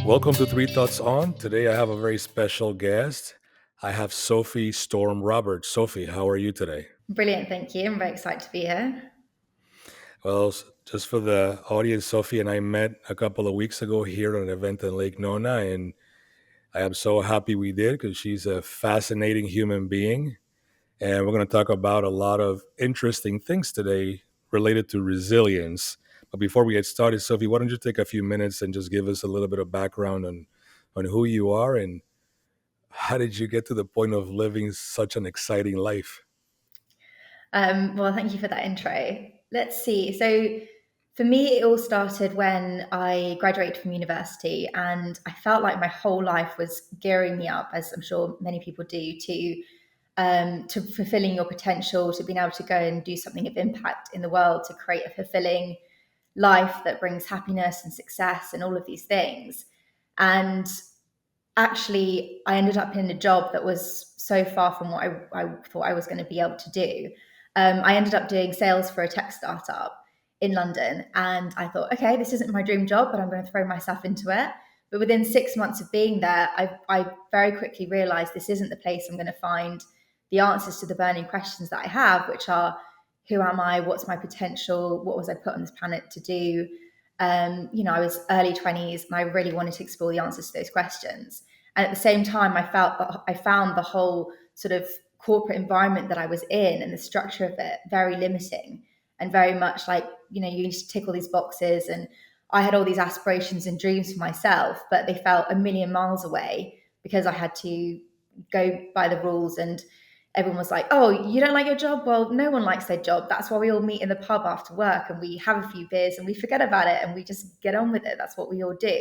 Welcome to Three Thoughts On. Today I have a very special guest. I have Sophie Storm Roberts. Sophie, how are you today? Brilliant, thank you. I'm very excited to be here. Well, just for the audience, Sophie and I met a couple of weeks ago here at an event in Lake Nona, and I am so happy we did because she's a fascinating human being. And we're going to talk about a lot of interesting things today related to resilience. But before we get started, Sophie, why don't you take a few minutes and just give us a little bit of background on who you are and how did you get to the point of living such an exciting life? Well, thank you for that intro. Let's see. So, for me, it all started when I graduated from university, and I felt like my whole life was gearing me up, as I'm sure many people do, to fulfilling your potential, to being able to go and do something of impact in the world, to create a fulfilling life that brings happiness and success and all of these things. And actually, I ended up in a job that was so far from what I thought I was going to be able to do. I ended up doing sales for a tech startup in London, and I thought, okay, this isn't my dream job, but I'm going to throw myself into it. But within 6 months of being there, I very quickly realized this isn't the place I'm going to find the answers to the burning questions that I have, which are who am I? What's my potential? What was I put on this planet to do? I was early 20s and I really wanted to explore the answers to those questions. And at the same time, I found the whole sort of corporate environment that I was in and the structure of it very limiting and very much like, you need to tick all these boxes. And I had all these aspirations and dreams for myself, but they felt a million miles away because I had to go by the rules and everyone was like, oh, you don't like your job? Well, no one likes their job. That's why we all meet in the pub after work and we have a few beers and we forget about it and we just get on with it. That's what we all do.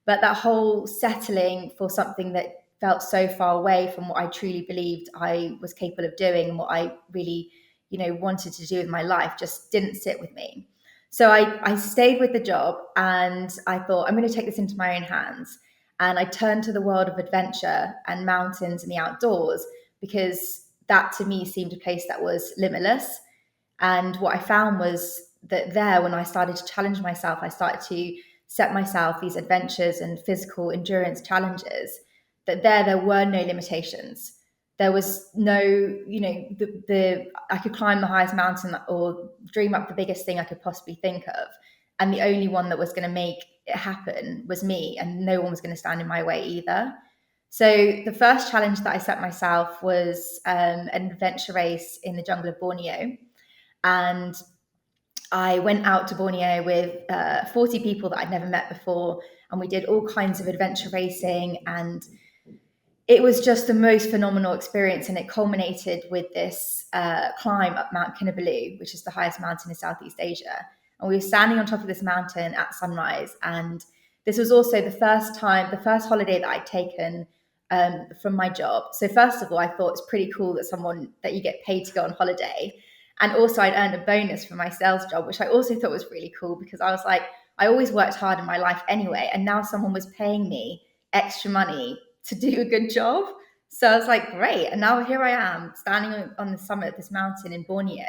But that whole settling for something that felt so far away from what I truly believed I was capable of doing and what I really, wanted to do with my life just didn't sit with me. So I stayed with the job and I thought, I'm going to take this into my own hands. And I turned to the world of adventure and mountains and the outdoors because that to me seemed a place that was limitless. And what I found was that there, when I started to challenge myself, I started to set myself these adventures and physical endurance challenges, that there were no limitations. There was no, the I could climb the highest mountain or dream up the biggest thing I could possibly think of. And the only one that was going to make it happen was me, and no one was going to stand in my way either. So the first challenge that I set myself was an adventure race in the jungle of Borneo. And I went out to Borneo with 40 people that I'd never met before, and we did all kinds of adventure racing. And it was just the most phenomenal experience. And it culminated with this climb up Mount Kinabalu, which is the highest mountain in Southeast Asia. And we were standing on top of this mountain at sunrise. And this was also the first holiday that I'd taken from my job. So first of all, I thought it's pretty cool that you get paid to go on holiday. And also I'd earned a bonus for my sales job, which I also thought was really cool because I was like, I always worked hard in my life anyway. And now someone was paying me extra money to do a good job. So I was like, great. And now here I am standing on the summit of this mountain in Borneo.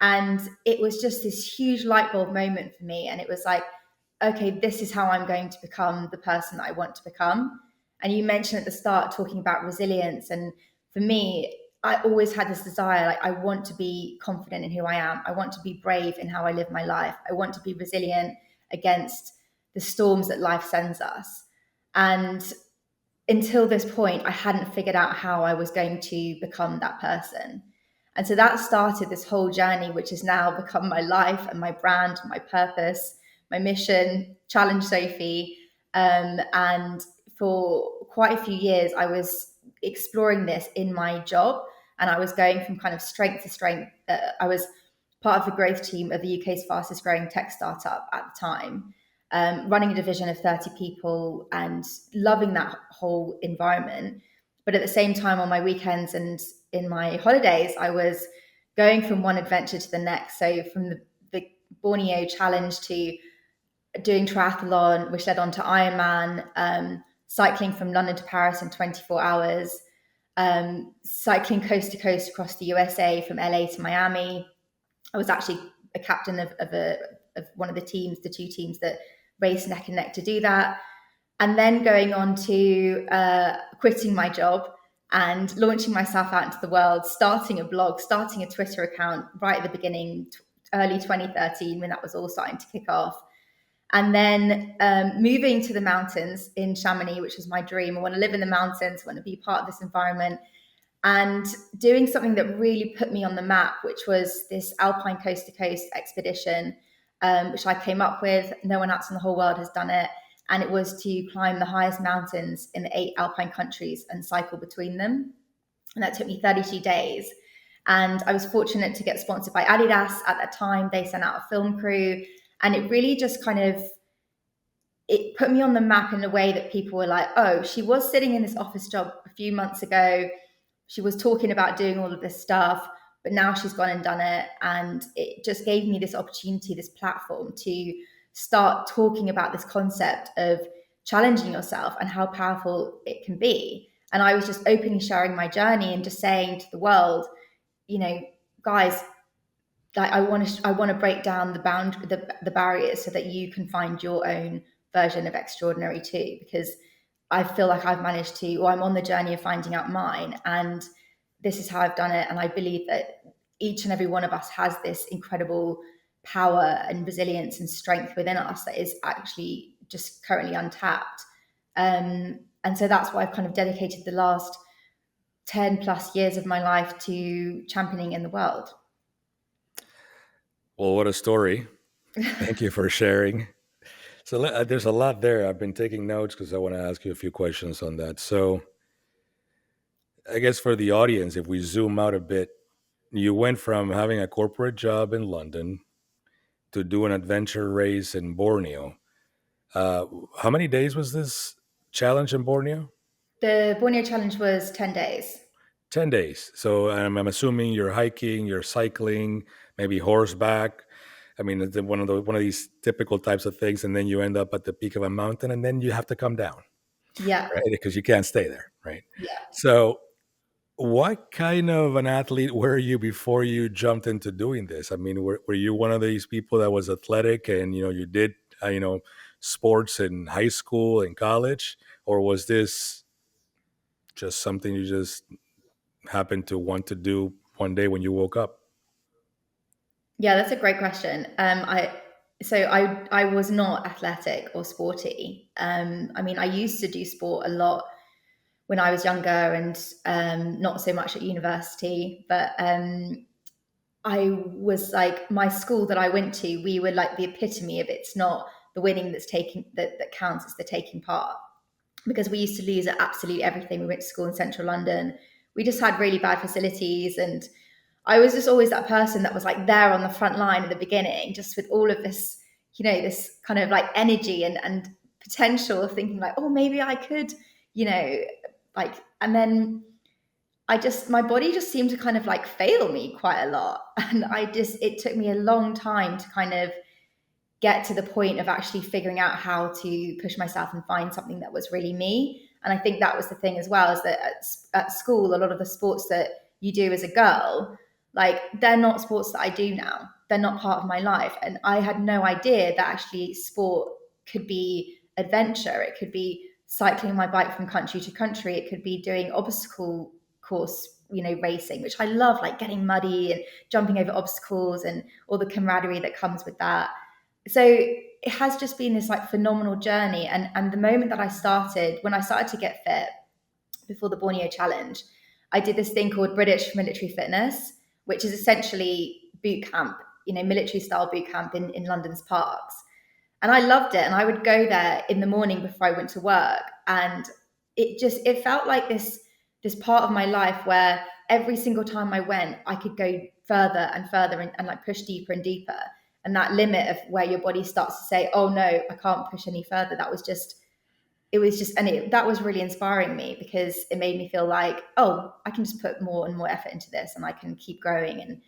And it was just this huge light bulb moment for me. And it was like, okay, this is how I'm going to become the person that I want to become. And you mentioned at the start talking about resilience. And for me, I always had this desire, like I want to be confident in who I am. I want to be brave in how I live my life. I want to be resilient against the storms that life sends us. And until this point, I hadn't figured out how I was going to become that person. And so that started this whole journey, which has now become my life and my brand, my purpose, my mission, Challenge Sophie. And for quite a few years, I was exploring this in my job and I was going from kind of strength to strength. I was part of the growth team of the UK's fastest growing tech startup at the time, running a division of 30 people and loving that whole environment. But at the same time, on my weekends and in my holidays, I was going from one adventure to the next. So from the Borneo challenge to doing triathlon, which led on to Ironman, cycling from London to Paris in 24 hours, cycling coast to coast across the USA from LA to Miami. I was actually a captain of one of the teams, the two teams that raced neck and neck to do that. and then going on to quitting my job and launching myself out into the world, starting a blog, starting a Twitter account right at the beginning, early 2013, when that was all starting to kick off. And then moving to the mountains in Chamonix, which was my dream. I want to live in the mountains, I want to be part of this environment. And doing something that really put me on the map, which was this Alpine coast to coast expedition, which I came up with. No one else in the whole world has done it. And it was to climb the highest mountains in the 8 Alpine countries and cycle between them. And that took me 32 days. And I was fortunate to get sponsored by Adidas at that time. They sent out a film crew. And it really just kind of it put me on the map in a way that people were like, oh, she was sitting in this office job a few months ago. She was talking about doing all of this stuff, but now she's gone and done it. And it just gave me this opportunity, this platform to start talking about this concept of challenging yourself and how powerful it can be. And I was just openly sharing my journey and just saying to the world, you know, guys, like I want to break down the barriers so that you can find your own version of extraordinary too, because I feel like I've managed to, or I'm on the journey of finding out mine, and this is how I've done it. And I believe that each and every one of us has this incredible power and resilience and strength within us that is actually just currently untapped. And so that's why I've kind of dedicated the last 10 plus years of my life to championing in the world. Well, what a story. Thank you for sharing. So there's a lot there. I've been taking notes because I want to ask you a few questions on that. So I guess for the audience, if we zoom out a bit, you went from having a corporate job in London to do an adventure race in Borneo. Uh, how many days was this challenge in Borneo? The Borneo challenge was 10 days. 10 days. So I'm assuming you're hiking, you're cycling, maybe horseback. I mean, it's one of these typical types of things, and then you end up at the peak of a mountain, and then you have to come down, Yeah. right? Because you can't stay there, right? Yeah. So, what kind of an athlete were you before you jumped into doing this? I mean, were you one of these people that was athletic and you did sports in high school and college, or was this just something you just happened to want to do one day when you woke up? Yeah, that's a great question. I was not athletic or sporty. I mean, I used to do sport a lot when I was younger and not so much at university. But I was like, my school that I went to, we were like the epitome of it's not the winning that counts, it's the taking part. Because we used to lose at absolutely everything. We went to school in central London. We just had really bad facilities, and I was just always that person that was like there on the front line at the beginning, just with all of this, this kind of like energy and potential of thinking like, oh, maybe I could, you know, like, and then my body just seemed to kind of like fail me quite a lot. And it took me a long time to kind of get to the point of actually figuring out how to push myself and find something that was really me. And I think that was the thing as well, is that at school, a lot of the sports that you do as a girl, like they're not sports that I do now. They're not part of my life. And I had no idea that actually sport could be adventure. It could be cycling my bike from country to country. It could be doing obstacle course, racing, which I love, like getting muddy and jumping over obstacles and all the camaraderie that comes with that. So it has just been this like phenomenal journey. And the moment that when I started to get fit before the Borneo challenge, I did this thing called British military fitness, which is essentially boot camp, military style boot camp in London's parks. And I loved it. And I would go there in the morning before I went to work. And it felt like this part of my life where every single time I went, I could go further and further and like push deeper and deeper. And that limit of where your body starts to say, oh no, I can't push any further. That was really inspiring me, because it made me feel like, oh, I can just put more and more effort into this and I can keep growing.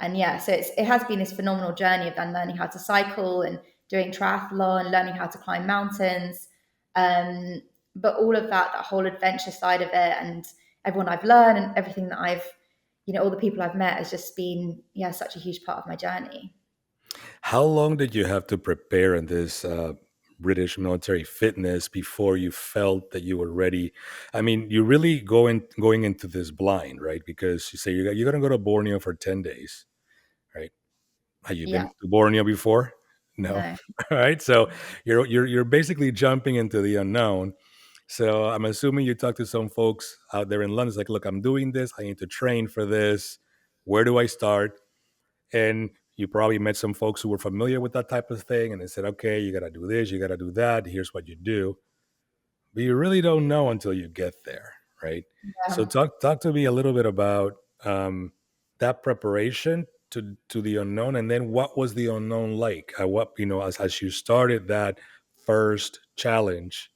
And yeah, so it has been this phenomenal journey of then learning how to cycle and doing triathlon, learning how to climb mountains. But all of that whole adventure side of it, and everyone I've learned and everything that all the people I've met has just been, yeah, such a huge part of my journey. How long did you have to prepare in this British military fitness before you felt that you were ready? I mean, you really going into this blind, right? Because you say you're going to go to Borneo for 10 days, right? Have you been Yeah. to Borneo before? No. No. All right. So you're basically jumping into the unknown. So I'm assuming you talk to some folks out there in London. It's like, look, I'm doing this. I need to train for this. Where do I start? And you probably met some folks who were familiar with that type of thing, and they said, okay, you got to do this, you got to do that. Here's what you do. But you really don't know until you get there, right? So Yeah. talk to me a little bit about that preparation to the unknown, and then what was the unknown like? What as you started that first challenge,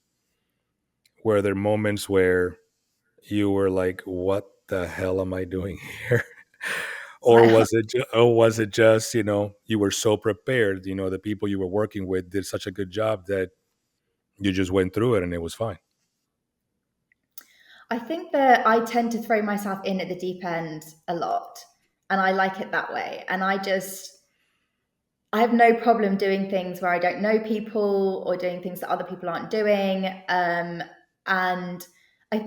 were there moments where you were like, "What the hell am I doing here?" Or Well, was it just, you were so prepared, the people you were working with did such a good job that you just went through it and it was fine? I think that I tend to throw myself in at the deep end a lot, and I like it that way. And I have no problem doing things where I don't know people or doing things that other people aren't doing. And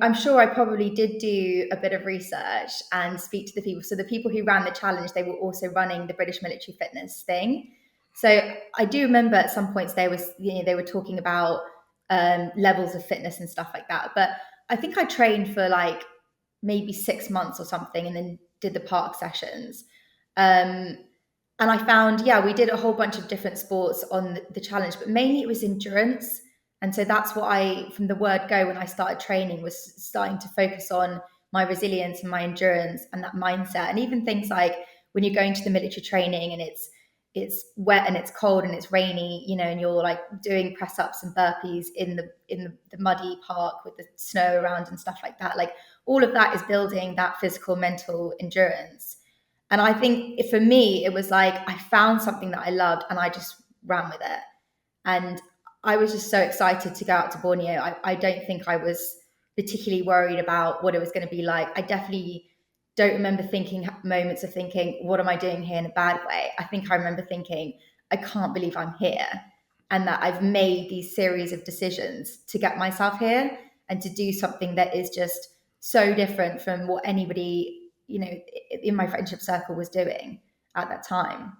I'm sure I probably did do a bit of research and speak to the people. So the people who ran the challenge, they were also running the British military fitness thing. So I do remember at some points they were talking about levels of fitness and stuff like that. But I think I trained for like maybe 6 months or something, and then did the park sessions. Um, and I found, yeah, we did a whole bunch of different sports on the challenge, but mainly it was endurance. And so that's what from the word go, when I started training, was starting to focus on my resilience and my endurance and that mindset. And even things like when you're going to the military training and it's wet and it's cold and it's rainy, and you're like doing press ups and burpees in the muddy park with the snow around and stuff like that. Like all of that is building that physical, mental endurance. And I think for me, it was like I found something that I loved and I just ran with it. And I was just so excited to go out to Borneo. I don't think I was particularly worried about what it was going to be like. I definitely don't remember thinking moments of thinking, what am I doing here, in a bad way? I think I remember thinking, I can't believe I'm here, and that I've made these series of decisions to get myself here and to do something that is just so different from what anybody, in my friendship circle was doing at that time.